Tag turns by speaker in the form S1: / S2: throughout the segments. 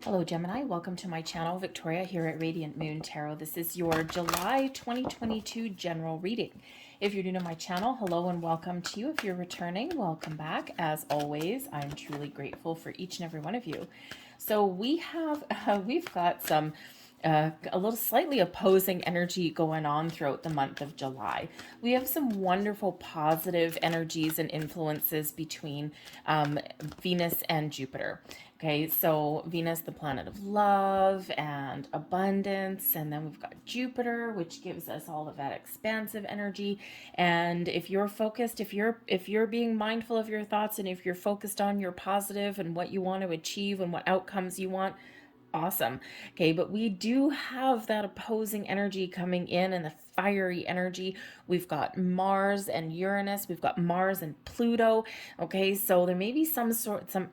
S1: Hello Gemini, welcome to my channel. Victoria here at Radiant Moon Tarot. This is your July 2022 general reading. If you're new to my channel, hello and welcome to you. If you're returning, welcome back. As always, I'm truly grateful for each and every one of you. So we've got some a little slightly opposing energy going on throughout the month of July. We have some wonderful positive energies and influences between Venus and Jupiter. Okay, so Venus, the planet of love and abundance, and then we've got Jupiter, which gives us all of that expansive energy. And if you're focused, if you're being mindful of your thoughts, and if you're focused on your positive and what you want to achieve and what outcomes you want, awesome. Okay, but we do have that opposing energy coming in, and the fiery energy. We've got Mars and Uranus, we've got Mars and Pluto. Okay, so there may be some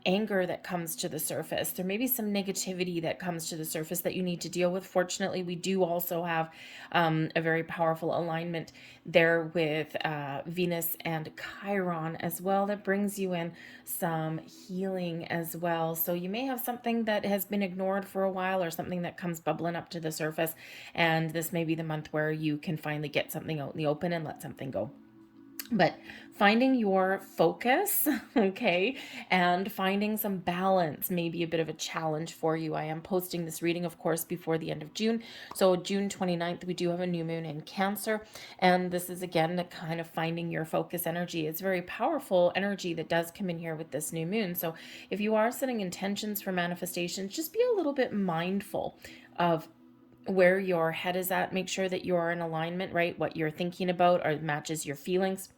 S1: anger that comes to the surface. There may be some negativity that comes to the surface that you need to deal with. Fortunately, we do also have a very powerful alignment there with Venus and Chiron as well, that brings you in some healing as well. So you may have something that has been ignored for a while, or something that comes bubbling up to the surface, and this may be the month where you can finally get something out in the open and let something go. But finding your focus, okay, and finding some balance may be a bit of a challenge for you. I am posting this reading, of course, before the end of June. So June 29th, we do have a new moon in Cancer. And this is, again, the kind of finding your focus energy. It's very powerful energy that does come in here with this new moon. So if you are setting intentions for manifestations, just be a little bit mindful of where your head is at. Make sure that you're in alignment, right? What you're thinking about or matches your feelings.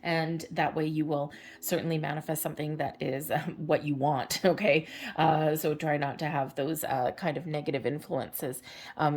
S1: And that way you will certainly manifest something that is what you want, okay? So try not to have those kind of negative influences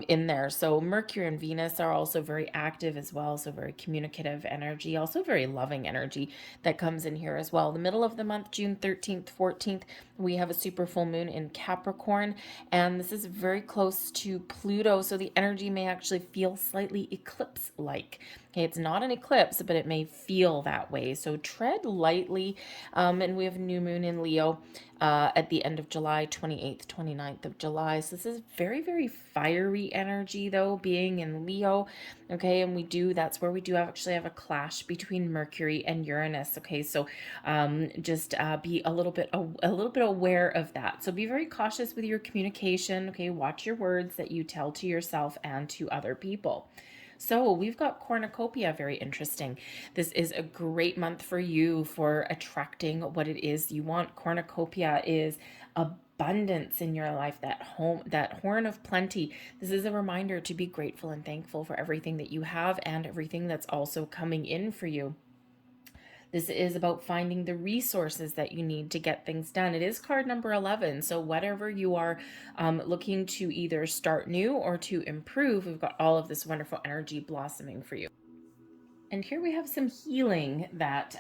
S1: in there. So Mercury and Venus are also very active as well, so very communicative energy, also very loving energy that comes in here as well. The middle of the month, June 13th, 14th, we have a super full moon in Capricorn, and this is very close to Pluto, so the energy may actually feel slightly eclipse-like. Okay, it's not an eclipse, but it may feel that way. So tread lightly. And we have new moon in Leo at the end of July, 28th, 29th of July. So this is very, very fiery energy, though, being in Leo. Okay, and that's where we do actually have a clash between Mercury and Uranus. Okay, so just be a little bit aware of that. So be very cautious with your communication. Okay, watch your words that you tell to yourself and to other people. So we've got cornucopia, very interesting. This is a great month for you for attracting what it is you want. Cornucopia is abundance in your life, that horn of plenty. This is a reminder to be grateful and thankful for everything that you have and everything that's also coming in for you. This is about finding the resources that you need to get things done. It is card number 11. So whatever you are looking to either start new or to improve, we've got all of this wonderful energy blossoming for you. And here we have some healing that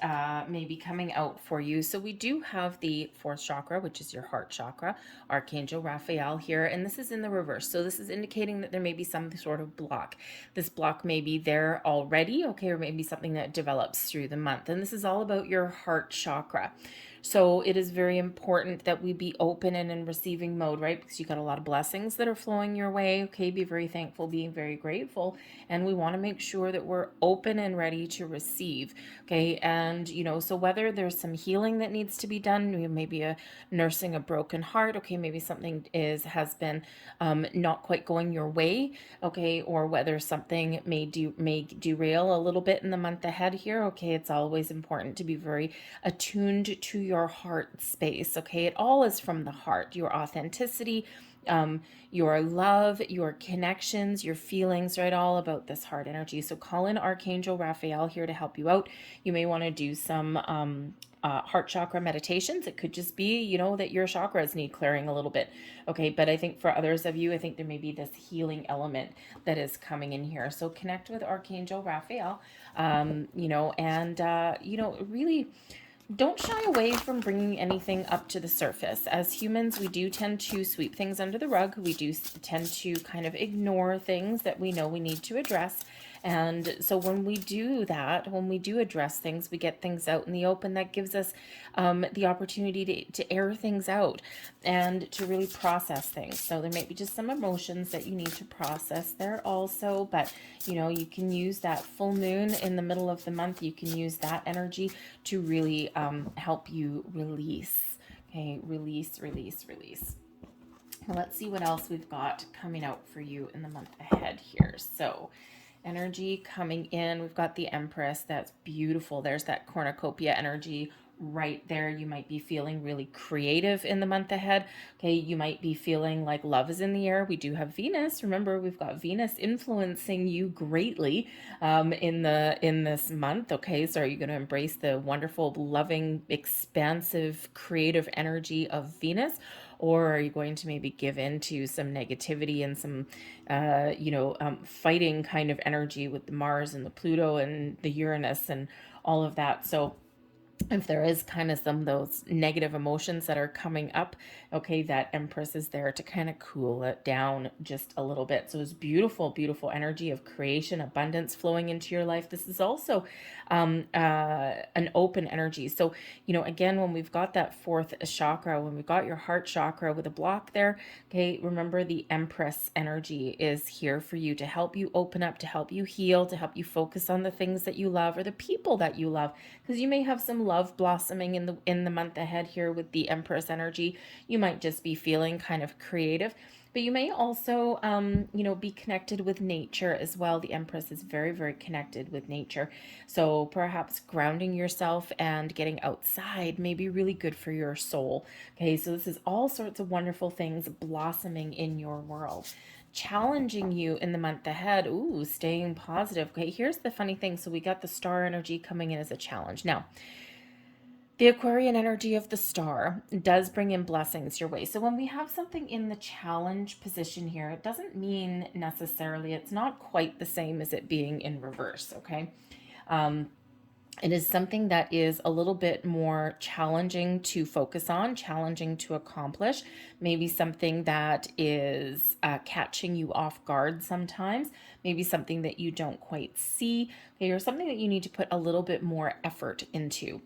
S1: may be coming out for you. So we do have the fourth chakra, which is your heart chakra, Archangel Raphael here, and this is in the reverse. So this is indicating that there may be some sort of block. This block may be there already, okay, or maybe something that develops through the month. And this is all about your heart chakra. So it is very important that we be open and in receiving mode, right? Because you got a lot of blessings that are flowing your way. Okay, be very thankful, being very grateful. And we want to make sure that we're open and ready to receive. Okay, and so whether there's some healing that needs to be done, maybe nursing a broken heart, okay, maybe something has been not quite going your way, okay, or whether something may derail a little bit in the month ahead here, okay, it's always important to be very attuned to your heart space, okay? It all is from the heart, your authenticity, your love, your connections, your feelings, right? All about this heart energy. So call in Archangel Raphael here to help you out. You may want to do some heart chakra meditations. It could just be, that your chakras need clearing a little bit. Okay, but I think for others of you, I think there may be this healing element that is coming in here. So connect with Archangel Raphael, really don't shy away from bringing anything up to the surface. As humans, we do tend to sweep things under the rug. We do tend to kind of ignore things that we know we need to address. And so when we do that, when we do address things, we get things out in the open. That gives us the opportunity to air things out and to really process things. So there may be just some emotions that you need to process there also, but you can use that full moon in the middle of the month. You can use that energy to really help you release. Okay, release, release, release. Well, let's see what else we've got coming out for you in the month ahead here. So energy coming in. We've got the Empress. That's beautiful. There's that cornucopia energy right there. You might be feeling really creative in the month ahead. Okay, you might be feeling like love is in the air. We do have Venus. Remember, we've got Venus influencing you greatly in this month. Okay, so are you going to embrace the wonderful, loving, expansive, creative energy of Venus? Or are you going to maybe give in to some negativity and some, fighting kind of energy with the Mars and the Pluto and the Uranus and all of that? So if there is kind of some of those negative emotions that are coming up, okay, that Empress is there to kind of cool it down just a little bit. So it's beautiful, beautiful energy of creation, abundance flowing into your life. This is also an open energy. So, again, when we've got that fourth chakra, when we've got your heart chakra with a block there, okay, remember the Empress energy is here for you to help you open up, to help you heal, to help you focus on the things that you love or the people that you love, because you may have some love blossoming in the month ahead here with the Empress energy. You might just be feeling kind of creative, but you may also be connected with nature as well. The Empress is very, very connected with nature, so perhaps grounding yourself and getting outside may be really good for your soul. Okay, so this is all sorts of wonderful things blossoming in your world, challenging you in the month ahead. Ooh, staying positive. Okay, here's the funny thing. So we got the star energy coming in as a challenge. Now, the Aquarian energy of the star does bring in blessings your way. So when we have something in the challenge position here, it doesn't mean necessarily, it's not quite the same as it being in reverse, okay? It is something that is a little bit more challenging to focus on, challenging to accomplish, maybe something that is catching you off guard sometimes, maybe something that you don't quite see, okay, or something that you need to put a little bit more effort into.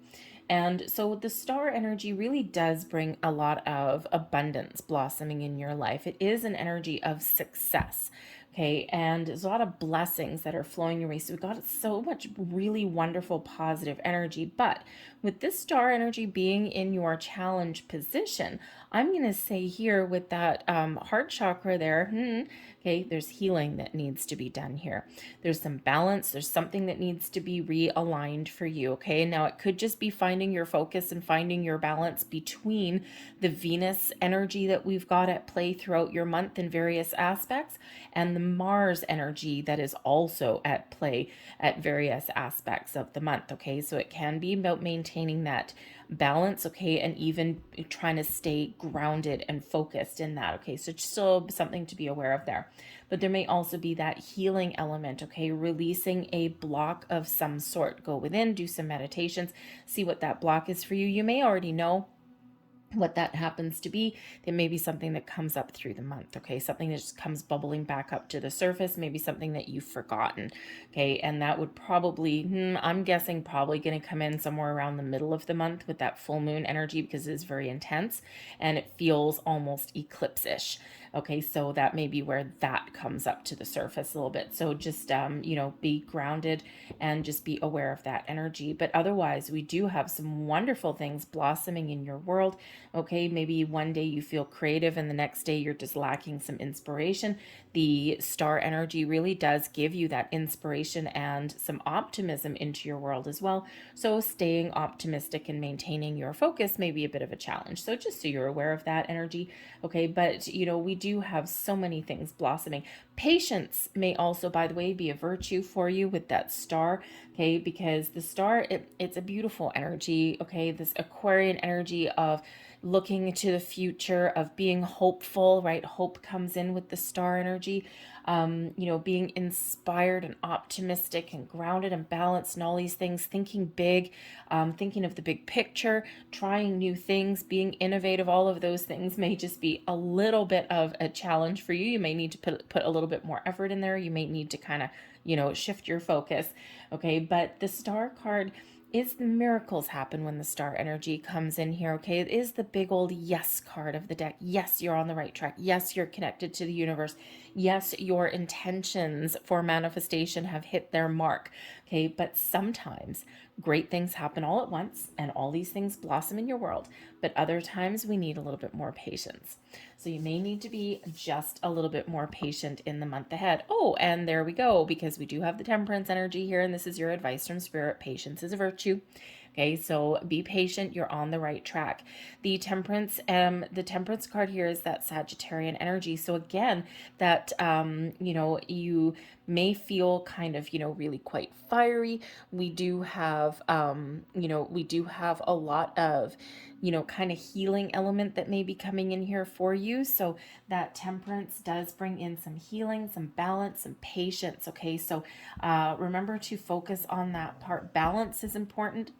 S1: And so the star energy really does bring a lot of abundance blossoming in your life. It is an energy of success. Okay, and there's a lot of blessings that are flowing your way. So we've got so much really wonderful positive energy. But with this star energy being in your challenge position, I'm going to say here with that heart chakra there, okay, there's healing that needs to be done here. There's some balance. There's something that needs to be realigned for you. Okay, now it could just be finding your focus and finding your balance between the Venus energy that we've got at play throughout your month in various aspects and the Mars energy that is also at play at various aspects of the month. Okay, so it can be about maintaining that balance, okay, and even trying to stay grounded and focused in that. Okay, so still something to be aware of there. But there may also be that healing element, okay, releasing a block of some sort. Go within, do some meditations, see what that block is for you. You may already know what that happens to be. There may be something that comes up through the month, okay, something that just comes bubbling back up to the surface, maybe something that you've forgotten, okay, and that would probably, I'm guessing probably going to come in somewhere around the middle of the month with that full moon energy, because it is very intense and it feels almost eclipse-ish. Okay, so that may be where that comes up to the surface a little bit. So just, be grounded and just be aware of that energy. But otherwise, we do have some wonderful things blossoming in your world. Okay, maybe one day you feel creative and the next day you're just lacking some inspiration. The star energy really does give you that inspiration and some optimism into your world as well. So staying optimistic and maintaining your focus may be a bit of a challenge. So just so you're aware of that energy. Okay, but we do have so many things blossoming. Patience may also, by the way, be a virtue for you with that star, okay, because the star, it's a beautiful energy, okay, this Aquarian energy of looking to the future, of being hopeful, right? Hope comes in with the star energy. Being inspired and optimistic and grounded and balanced and all these things, thinking big, thinking of the big picture, trying new things, being innovative, all of those things may just be a little bit of a challenge for you. You may need to put a little bit more effort in there. You may need to kind of shift your focus. Okay, but the Star card is the miracles happen when the star energy comes in here. Okay, it is the big old yes card of the deck. Yes, you're on the right track. Yes, you're connected to the universe. Yes, your intentions for manifestation have hit their mark. Okay, but sometimes great things happen all at once and all these things blossom in your world, but other times we need a little bit more patience. So you may need to be just a little bit more patient in the month ahead. Oh, and there we go, because we do have the temperance energy here, and this is your advice from spirit. Patience is a virtue. Okay, so be patient. You're on the right track. The temperance card here is that Sagittarian energy. So again, that you may feel kind of really quite fiery. We do have a lot of kind of healing element that may be coming in here for you. So that temperance does bring in some healing, some balance, some patience. Okay, so remember to focus on that part. Balance is important,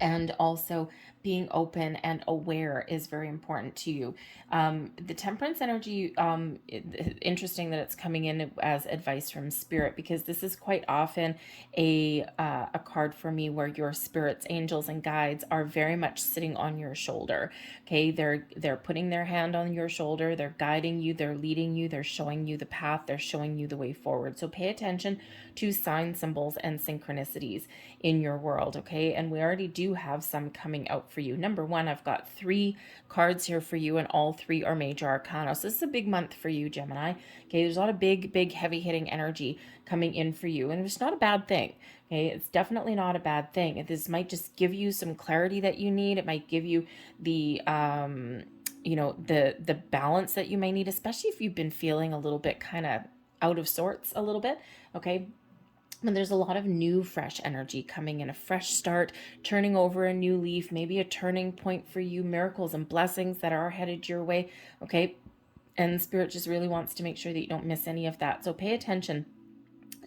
S1: and also being open and aware is very important to you. The temperance energy, interesting that it's coming in as advice from spirit, because this is quite often a card for me where your spirits, angels, and guides are very much sitting on your shoulder. Okay, they're putting their hand on your shoulder, they're guiding you, they're leading you, they're showing you the path, they're showing you the way forward. So pay attention to sign symbols and synchronicities in your world. Okay, and we already do have some coming out for you. Number one, I've got 3 cards here for you, and all 3 are major arcana. So this is a big month for you, Gemini. Okay, there's a lot of big heavy hitting energy coming in for you, and it's not a bad thing. Okay, it's definitely not a bad thing. This might just give you some clarity that you need. It might give you the the balance that you may need, especially if you've been feeling a little bit kind of out of sorts a little bit. Okay, and there's a lot of new, fresh energy coming in, a fresh start, turning over a new leaf, maybe a turning point for you, miracles and blessings that are headed your way. Okay, and Spirit just really wants to make sure that you don't miss any of that. So pay attention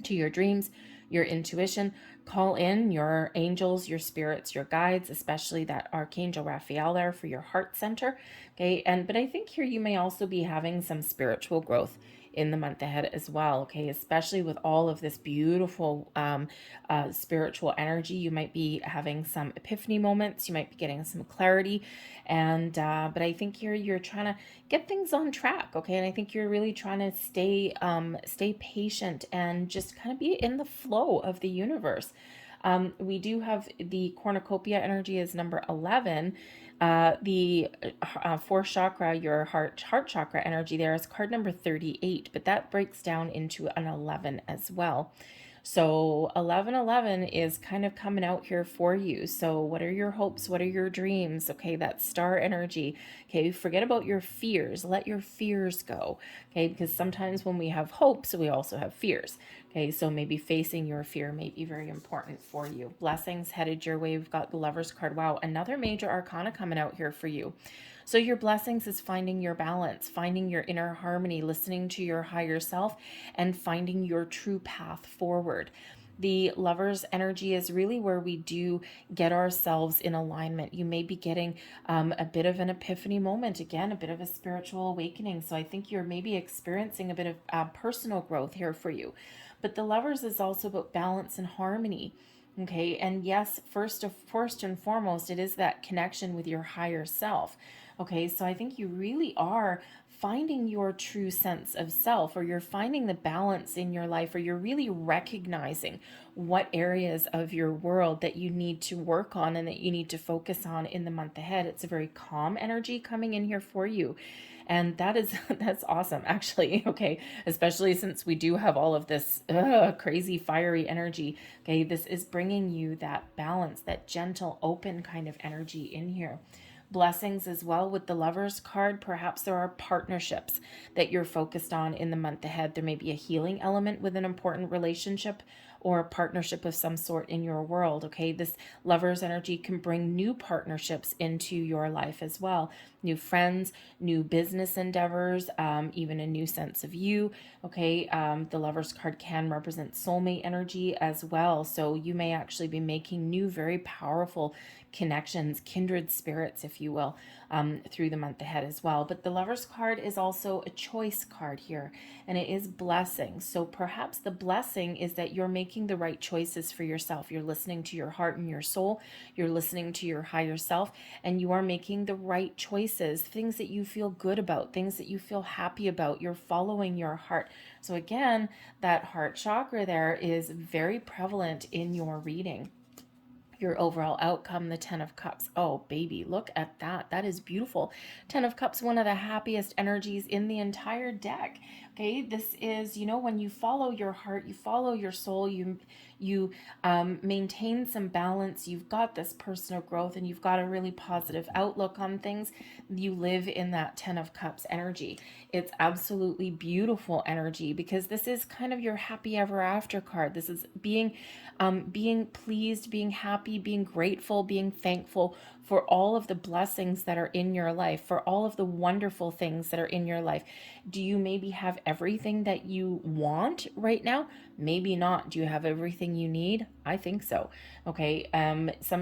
S1: to your dreams, your intuition. Call in your angels, your spirits, your guides, especially that Archangel Raphael there for your heart center. Okay, but I think here you may also be having some spiritual growth in the month ahead as well. Okay, especially with all of this beautiful spiritual energy, you might be having some epiphany moments. You might be getting some clarity, and but I think here you're trying to get things on track. Okay, and I think you're really trying to stay patient and just kind of be in the flow of the universe. We do have the cornucopia energy is number 11. The fourth chakra, your heart chakra energy there is card number 38, but that breaks down into an 11 as well. So 1111 is kind of coming out here for you. So what are your hopes? What are your dreams? Okay, that star energy. Okay, forget about your fears. Let your fears go. Okay, because sometimes when we have hopes, we also have fears. Okay, so maybe facing your fear may be very important for you. Blessings headed your way. We've got the Lover's card. Wow, another major arcana coming out here for you. So your blessings is finding your balance, finding your inner harmony, listening to your higher self, and finding your true path forward. The Lover's energy is really where we do get ourselves in alignment. You may be getting a bit of an epiphany moment, again, a bit of a spiritual awakening. So I think you're maybe experiencing a bit of personal growth here for you. But the Lovers is also about balance and harmony. Okay, and yes, first and foremost, it is that connection with your higher self. Okay, so I think you really are finding your true sense of self, or you're finding the balance in your life, or you're really recognizing what areas of your world that you need to work on and that you need to focus on in the month ahead. It's a very calm energy coming in here for you. And that's awesome, actually. Okay, especially since we do have all of this crazy fiery energy. Okay, this is bringing you that balance, that gentle, open kind of energy in here. Blessings as well with the Lover's card. Perhaps there are partnerships that you're focused on in the month ahead. There may be a healing element with an important relationship, or a partnership of some sort in your world. Okay, this Lover's energy can bring new partnerships into your life as well. New friends, new business endeavors, even a new sense of you. Okay, the Lover's card can represent soulmate energy as well. So you may actually be making new, very powerful connections, kindred spirits, if you will, through the month ahead as well. But the Lover's card is also a choice card here, and it is blessing. So perhaps the blessing is that you're making the right choices for yourself. You're listening to your heart and your soul. You're listening to your higher self, and you are making the right choices, things that you feel good about, things that you feel happy about. You're following your heart. So again, that heart chakra there is very prevalent in your reading. Your overall outcome, the 10 of Cups. Oh, baby, look at that. That is beautiful. 10 of Cups, one of the happiest energies in the entire deck. Okay, this is, when you follow your heart, you follow your soul, you maintain some balance, you've got this personal growth, and you've got a really positive outlook on things. You live in that 10 of Cups energy. It's absolutely beautiful energy, because this is kind of your happy ever after card. This is being pleased, being happy, being grateful, being thankful for all of the blessings that are in your life, for all of the wonderful things that are in your life. Do you maybe have everything that you want right now? Maybe not. Do you have everything you need? I think so. Okay.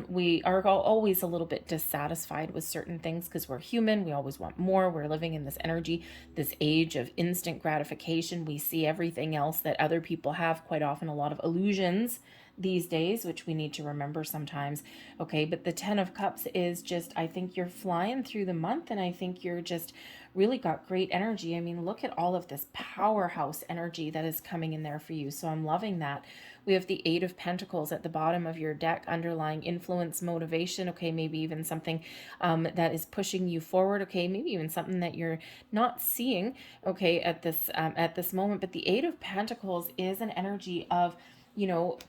S1: We are always a little bit dissatisfied with certain things because we're human. We always want more. We're living in this energy, this age of instant gratification. We see everything else that other people have, quite often a lot of illusions these days, which we need to remember sometimes. Okay, but the 10 of Cups is just, I think you're flying through the month, and I think you're just really got great energy. I mean, look at all of this powerhouse energy that is coming in there for you. So I'm loving that. We have the 8 of Pentacles at the bottom of your deck, underlying influence, motivation. Okay, maybe even something that is pushing you forward. Okay, maybe even something that you're not seeing. Okay, at this moment. But the 8 of Pentacles is an energy of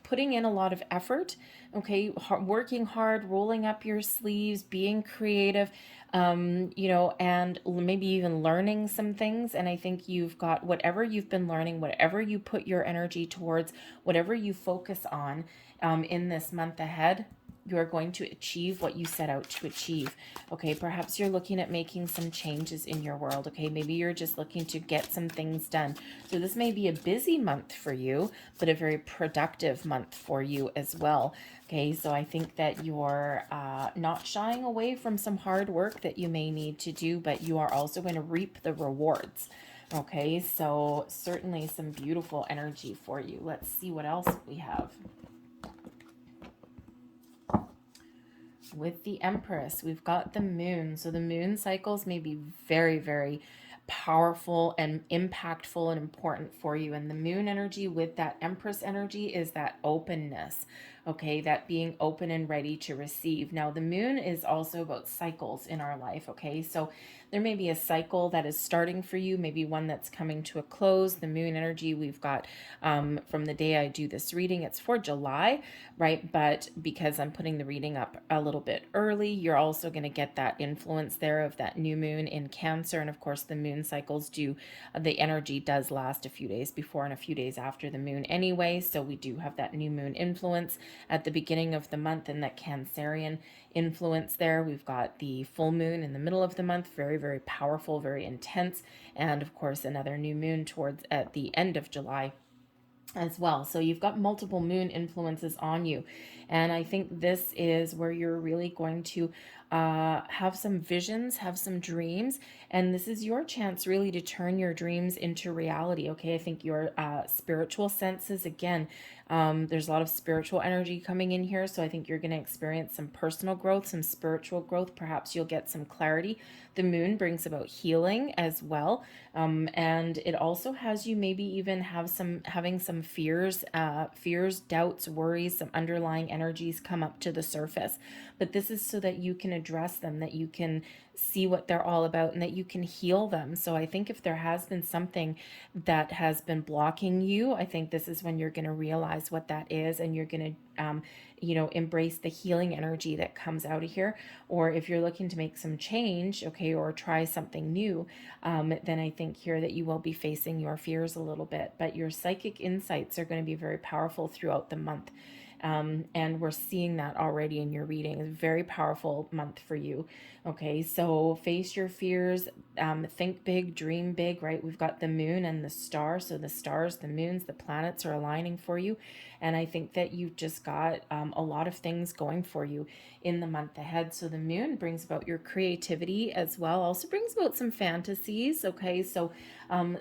S1: putting in a lot of effort, okay, working hard, rolling up your sleeves, being creative, and maybe even learning some things. And I think you've got whatever you've been learning, whatever you put your energy towards, whatever you focus on in this month ahead, you're going to achieve what you set out to achieve. Okay, perhaps you're looking at making some changes in your world. Okay, maybe you're just looking to get some things done. So this may be a busy month for you, but a very productive month for you as well. Okay, so I think that you're not shying away from some hard work that you may need to do, but you are also going to reap the rewards. Okay, so certainly some beautiful energy for you. Let's see what else we have. With the Empress, we've got the moon. So the moon cycles may be very, very powerful and impactful and important for you. And the moon energy with that Empress energy is that openness, okay, that being open and ready to receive. Now, the moon is also about cycles in our life, okay? So there may be a cycle that is starting for you, maybe one that's coming to a close. The moon energy we've got from the day I do this reading, it's for July, right? But because I'm putting the reading up a little bit early, you're also going to get that influence there of that new moon in Cancer. And of course, the moon cycles the energy does last a few days before and a few days after the moon anyway. So we do have that new moon influence at the beginning of the month, and that Cancerian influence there. We've got the full moon in the middle of the month, very, very powerful, very intense. And of course, another new moon towards at the end of July as well. So you've got multiple moon influences on you. And I think this is where you're really going to have some visions, have some dreams. And this is your chance really to turn your dreams into reality. Okay, I think your spiritual senses, again, there's a lot of spiritual energy coming in here. So I think you're going to experience some personal growth, some spiritual growth. Perhaps you'll get some clarity. The moon brings about healing as well. And it also has you maybe even having some fears, doubts, worries, some underlying energies come up to the surface. But this is so that you can address them, that you can see what they're all about and that you can heal them. So I think if there has been something that has been blocking you, I think this is when you're going to realize what that is, and you're going to embrace the healing energy that comes out of here. Or if you're looking to make some change, okay, or try something new, then I think here that you will be facing your fears a little bit. But your psychic insights are going to be very powerful throughout the month. And we're seeing that already in your reading. It's a very powerful month for you. Okay, so face your fears, think big, dream big, right? We've got the moon and the star. So the stars, the moons, the planets are aligning for you. And I think that you've just got a lot of things going for you in the month ahead. So the moon brings about your creativity as well, also brings about some fantasies. Okay, so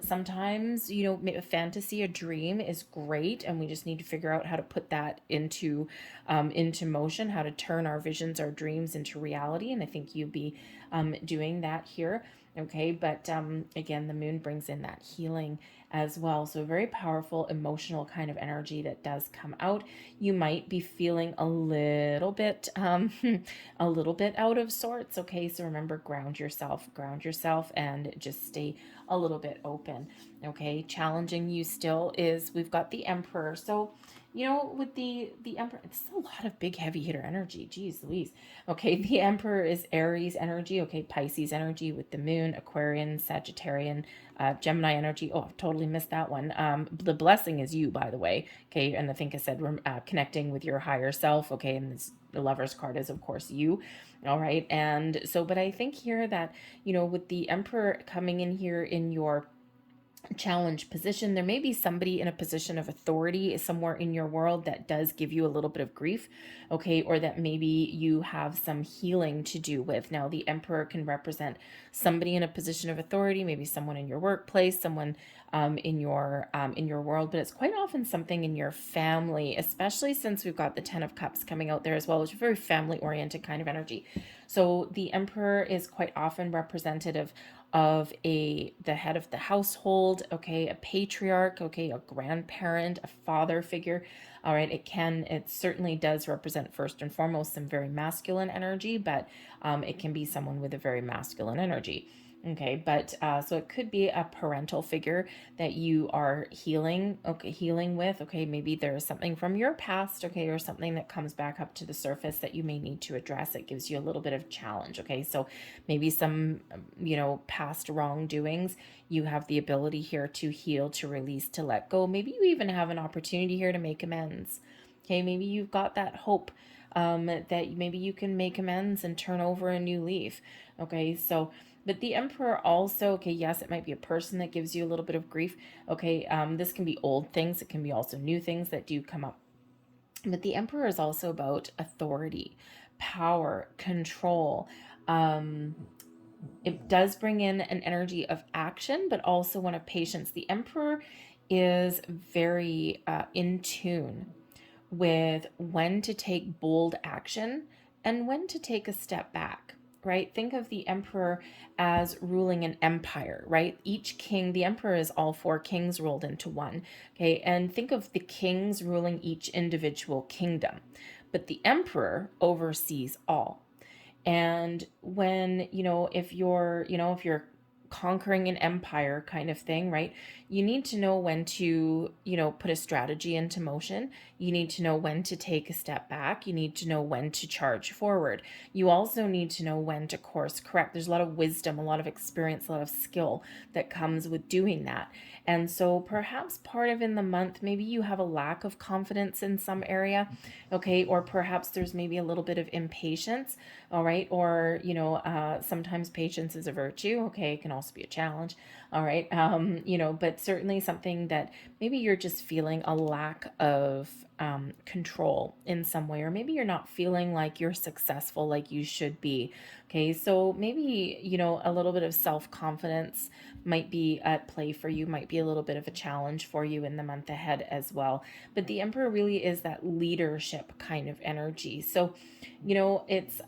S1: sometimes, a fantasy, a dream is great, and we just need to figure out how to put that into motion, how to turn our visions, our dreams into reality. And I think you'd be doing that here. Okay, but again, the moon brings in that healing as well. So a very powerful emotional kind of energy that does come out. You might be feeling a little bit a little bit out of sorts. Okay, so remember, ground yourself and just stay a little bit open. Okay, challenging you still is, we've got the Emperor. So with the Emperor, it's a lot of big heavy hitter energy. Geez Louise. Okay, the Emperor is Aries energy. Okay, Pisces energy with the moon, Aquarian, Sagittarian, Gemini energy. Oh, I've totally missed that one. The blessing is you, by the way. Okay, and I think I said connecting with your higher self. Okay, and the Lover's card is, of course, you. All right, and so, but I think here that, with the Emperor coming in here in your challenge position, there may be somebody in a position of authority somewhere in your world that does give you a little bit of grief, okay, or that maybe you have some healing to do with. Now the Emperor can represent somebody in a position of authority, maybe someone in your workplace, someone in your world, but it's quite often something in your family, especially since we've got the Ten of Cups coming out there as well, which is a very family oriented kind of energy. So the Emperor is quite often representative of the head of the household, okay, a patriarch, okay, a grandparent, a father figure. All right, it certainly does represent first and foremost some very masculine energy, but it can be someone with a very masculine energy. Okay, but so it could be a parental figure that you are healing with. Okay, maybe there's something from your past, okay, or something that comes back up to the surface that you may need to address. It gives you a little bit of challenge. Okay, so maybe some past wrongdoings, you have the ability here to heal, to release, to let go. Maybe you even have an opportunity here to make amends. Okay, maybe you've got that hope that maybe you can make amends and turn over a new leaf. Okay, so but the Emperor also, okay, yes, it might be a person that gives you a little bit of grief. Okay, this can be old things. It can be also new things that do come up. But the Emperor is also about authority, power, control. It does bring in an energy of action, but also one of patience. The Emperor is very in tune with when to take bold action and when to take a step back, right? Think of the Emperor as ruling an empire, right? Each king, the Emperor is all four kings rolled into one, okay? And think of the kings ruling each individual kingdom, but the Emperor oversees all. And when, if you're conquering an empire kind of thing, right? You need to know when to, put a strategy into motion. You need to know when to take a step back. You need to know when to charge forward. You also need to know when to course correct. There's a lot of wisdom, a lot of experience, a lot of skill that comes with doing that. And so perhaps part of in the month, maybe you have a lack of confidence in some area, okay? Or perhaps there's maybe a little bit of impatience, all right? Or, sometimes patience is a virtue, okay? It can also be a challenge, all right? But certainly something that maybe you're just feeling a lack of control in some way, or maybe you're not feeling like you're successful like you should be, okay? So maybe, a little bit of self-confidence might be at play for you, might be a little bit of a challenge for you in the month ahead as well. But the Emperor really is that leadership kind of energy. So, it's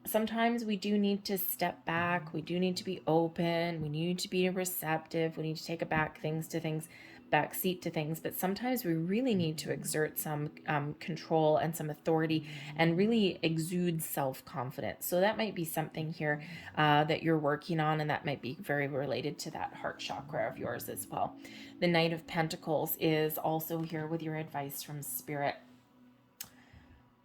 S1: sometimes we do need to step back. We do need to be open. We need to be receptive. We need to take a back things to things. back seat to things, but sometimes we really need to exert some control and some authority and really exude self-confidence. So that might be something here that you're working on, and that might be very related to that heart chakra of yours as well. The Knight of Pentacles is also here with your advice from Spirit.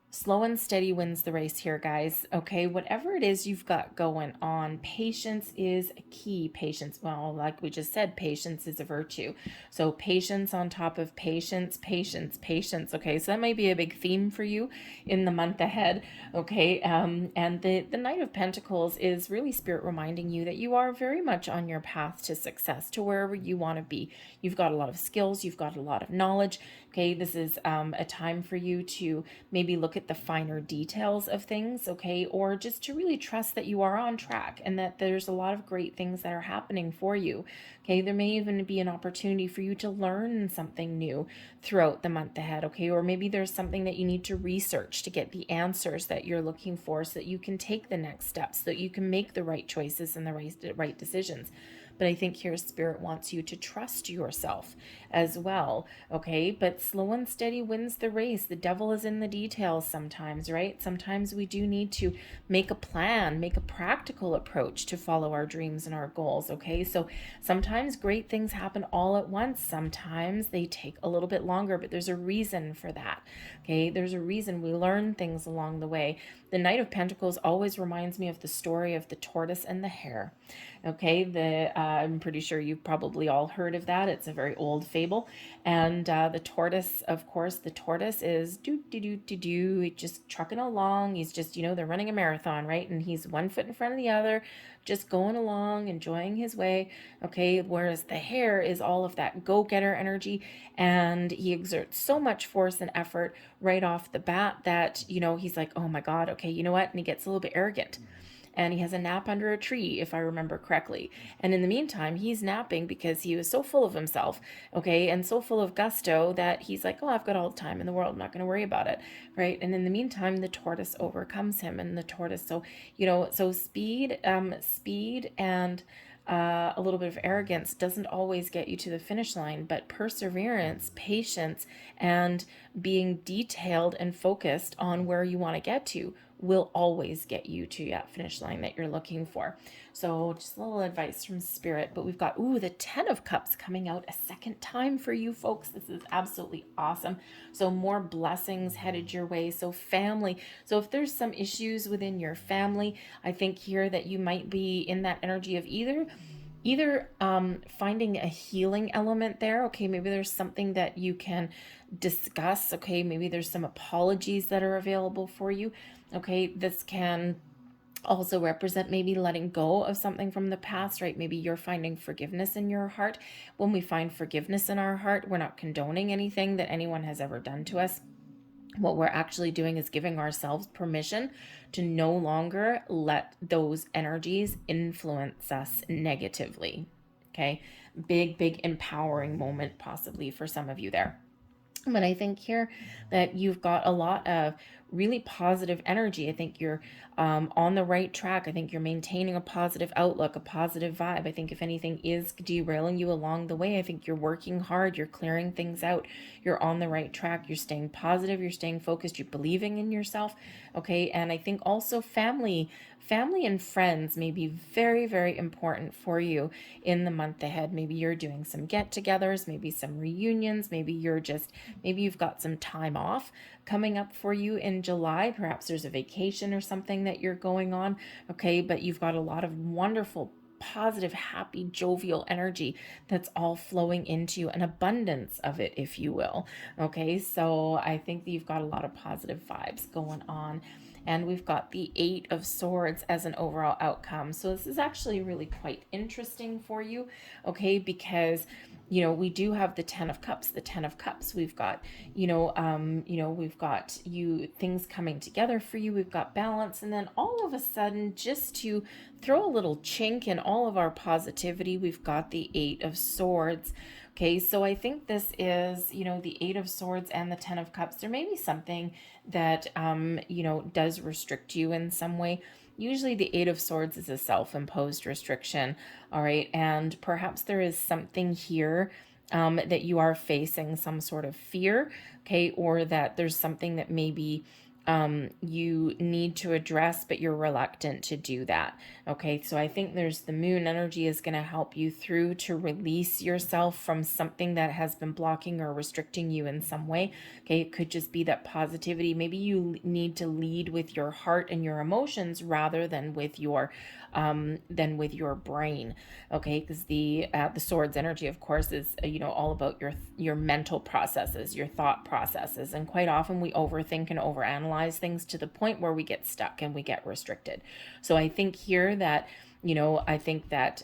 S1: Slow and steady wins the race here, guys. Okay, whatever it is you've got going on, patience is a key. Patience, well, like we just said, patience is a virtue. So patience on top of patience, patience, patience. Okay, so that might be a big theme for you in the month ahead. Okay, and the Knight of Pentacles is really Spirit reminding you that you are very much on your path to success, to wherever you want to be. You've got a lot of skills, you've got a lot of knowledge. Okay, this is a time for you to maybe look at the finer details of things, okay, or just to really trust that you are on track and that there's a lot of great things that are happening for you. Okay, there may even be an opportunity for you to learn something new throughout the month ahead, okay, or maybe there's something that you need to research to get the answers that you're looking for so that you can take the next steps, so that you can make the right choices and the right decisions. But I think here Spirit wants you to trust yourself as well, okay? But slow and steady wins the race. The devil is in the details sometimes, right? Sometimes we do need to make a plan, make a practical approach to follow our dreams and our goals, okay? So sometimes great things happen all at once. Sometimes they take a little bit longer, but there's a reason for that, okay? There's a reason. We learn things along the way. The Knight of Pentacles always reminds me of the story of the tortoise and the hare. Okay, I'm pretty sure you've probably all heard of that. It's a very old fable. And the tortoise, of course, the tortoise is just trucking along. He's just, they're running a marathon, right? And he's one foot in front of the other, just going along, enjoying his way. Okay, whereas the hare is all of that go-getter energy, and he exerts so much force and effort right off the bat that, he's like, oh my God, okay, you know what? And he gets a little bit arrogant. And he has a nap under a tree, if I remember correctly. And in the meantime, he's napping because he was so full of himself, okay, and so full of gusto that he's like, oh, I've got all the time in the world. I'm not going to worry about it, right? And in the meantime, the tortoise overcomes him, and the tortoise, so speed and a little bit of arrogance doesn't always get you to the finish line, but perseverance, patience, and being detailed and focused on where you want to get to will always get you to that finish line that you're looking for. So just a little advice from Spirit. But we've got, the 10 of Cups coming out a second time for you folks. This is absolutely awesome. So more blessings headed your way. So family. So if there's some issues within your family, I think here that you might be in that energy of either finding a healing element there. Okay, maybe there's something that you can discuss. Okay, maybe there's some apologies that are available for you. Okay, this can also represent maybe letting go of something from the past, right? Maybe you're finding forgiveness in your heart. When we find forgiveness in our heart, we're not condoning anything that anyone has ever done to us. What we're actually doing is giving ourselves permission to no longer let those energies influence us negatively. Okay, big empowering moment possibly for some of you there. But I think here that you've got a lot of really positive energy. I think you're on the right track. I think you're maintaining a positive outlook, a positive vibe. I think if anything is derailing you along the way, I think you're working hard. You're clearing things out. You're on the right track. You're staying positive. You're staying focused. You're believing in yourself. Okay. And I think also family and friends may be very, very important for you in the month ahead. Maybe you're doing some get-togethers, maybe some reunions, maybe you've got some time off coming up for you in July. Perhaps there's a vacation or something that you're going on, okay, but you've got a lot of wonderful, positive, happy, jovial energy that's all flowing into you, an abundance of it, if you will. Okay, so I think that you've got a lot of positive vibes going on. And we've got the 8 of Swords as an overall outcome. So this is actually really quite interesting for you, okay, because we do have the 10 of Cups. The 10 of Cups, we've got, we've got things coming together for you. We've got balance. And then all of a sudden, just to throw a little chink in all of our positivity, we've got the 8 of Swords. Okay, so I think this is, the 8 of Swords and the 10 of Cups. There may be something that, does restrict you in some way. Usually the 8 of Swords is a self-imposed restriction, all right? And perhaps there is something here that you are facing some sort of fear, okay, or that there's something that maybe you need to address, but you're reluctant to do that. Okay, so I think there's the moon energy is going to help you through to release yourself from something that has been blocking or restricting you in some way. Okay, it could just be that positivity. Maybe you need to lead with your heart and your emotions rather than with your brain. Okay, because the sword's energy, of course, is all about your mental processes, your thought processes, and quite often we overthink and overanalyze things to the point where we get stuck and we get restricted. So I think here that I think that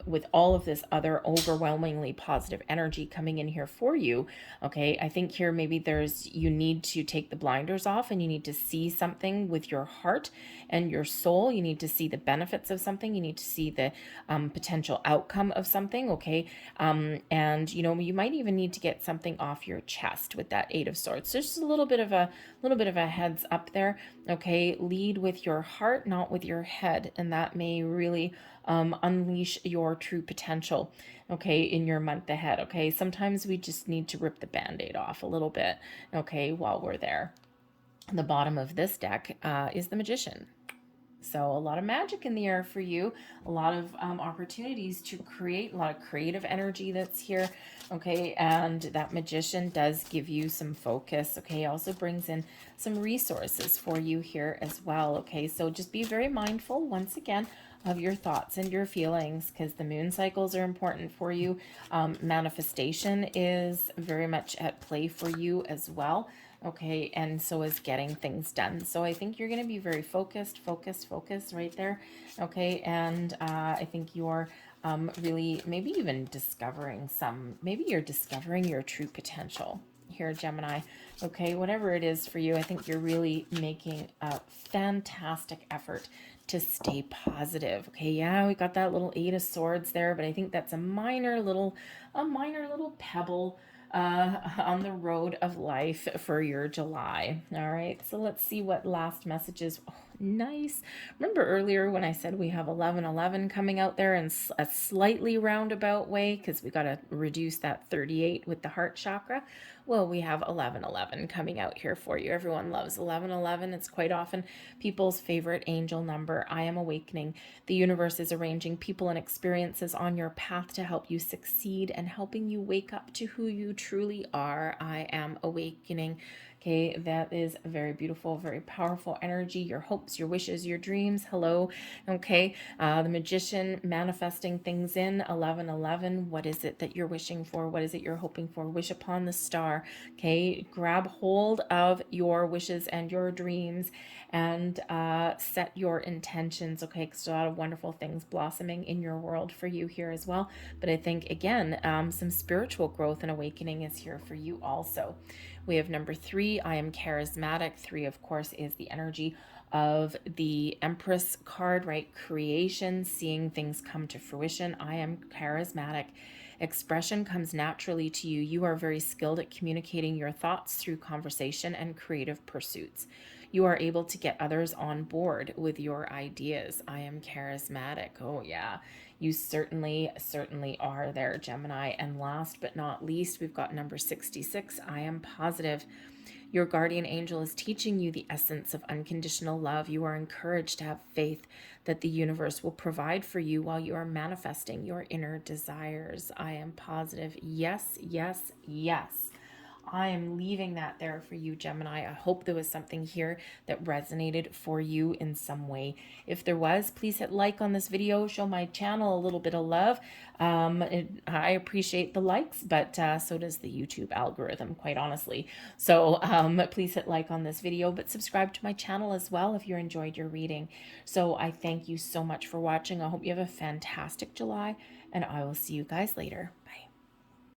S1: with all of this other overwhelmingly positive energy coming in here for you, okay, I think here maybe you need to take the blinders off and you need to see something with your heart and your soul. You need to see the benefits of something. You need to see the potential outcome of something, okay? And you might even need to get something off your chest with that Eight of Swords. There's just a little bit of a heads up there, okay? Lead with your heart, not with your head, and that may really unleash your true potential, okay, in your month ahead, okay? Sometimes we just need to rip the Band-Aid off a little bit, okay, while we're there. The bottom of this deck is the Magician. So a lot of magic in the air for you, a lot of opportunities to create, a lot of creative energy that's here, okay? And that Magician does give you some focus, okay? Also brings in some resources for you here as well, okay? So just be very mindful, once again, of your thoughts and your feelings, because the moon cycles are important for you. Manifestation is very much at play for you as well. Okay, and so is getting things done. So I think you're going to be very focused right there. Okay, and I think you're really maybe even maybe you're discovering your true potential here, Gemini. Okay, whatever it is for you, I think you're really making a fantastic effort to stay positive. Okay, yeah, we got that little Eight of Swords there, but I think that's a minor little pebble on the road of life for your July. All right, so let's see what last messages. Oh, nice. Remember earlier when I said we have 1111 coming out there in a slightly roundabout way because we got to reduce that 38 with the heart chakra? Well, we have 1111 coming out here for you. Everyone loves 1111. It's quite often people's favorite angel number. I am awakening. The universe is arranging people and experiences on your path to help you succeed and helping you wake up to who you truly are. I am awakening. Okay, that is a very beautiful, very powerful energy. Your hopes, your wishes, your dreams. Hello. Okay, the Magician manifesting things in 1111. What is it that you're wishing for? What is it you're hoping for? Wish upon the star. Okay, grab hold of your wishes and your dreams and set your intentions. Okay, because a lot of wonderful things blossoming in your world for you here as well. But I think, again, some spiritual growth and awakening is here for you also. We have number 3, I am charismatic. 3, of course, is the energy of the Empress card, right? Creation, seeing things come to fruition. I am charismatic. Expression comes naturally to you. You are very skilled at communicating your thoughts through conversation and creative pursuits. You are able to get others on board with your ideas. I am charismatic. Oh, yeah. You certainly are there, Gemini. And last but not least, we've got number 66. I am positive. Your guardian angel is teaching you the essence of unconditional love. You are encouraged to have faith that the universe will provide for you while you are manifesting your inner desires. I am positive. Yes, yes, yes. I am leaving that there for you, Gemini. I hope there was something here that resonated for you in some way. If there was, please hit like on this video. Show my channel a little bit of love. I appreciate the likes, but so does the YouTube algorithm, quite honestly. So please hit like on this video, but subscribe to my channel as well if you enjoyed your reading. So I thank you so much for watching. I hope you have a fantastic July, and I will see you guys later.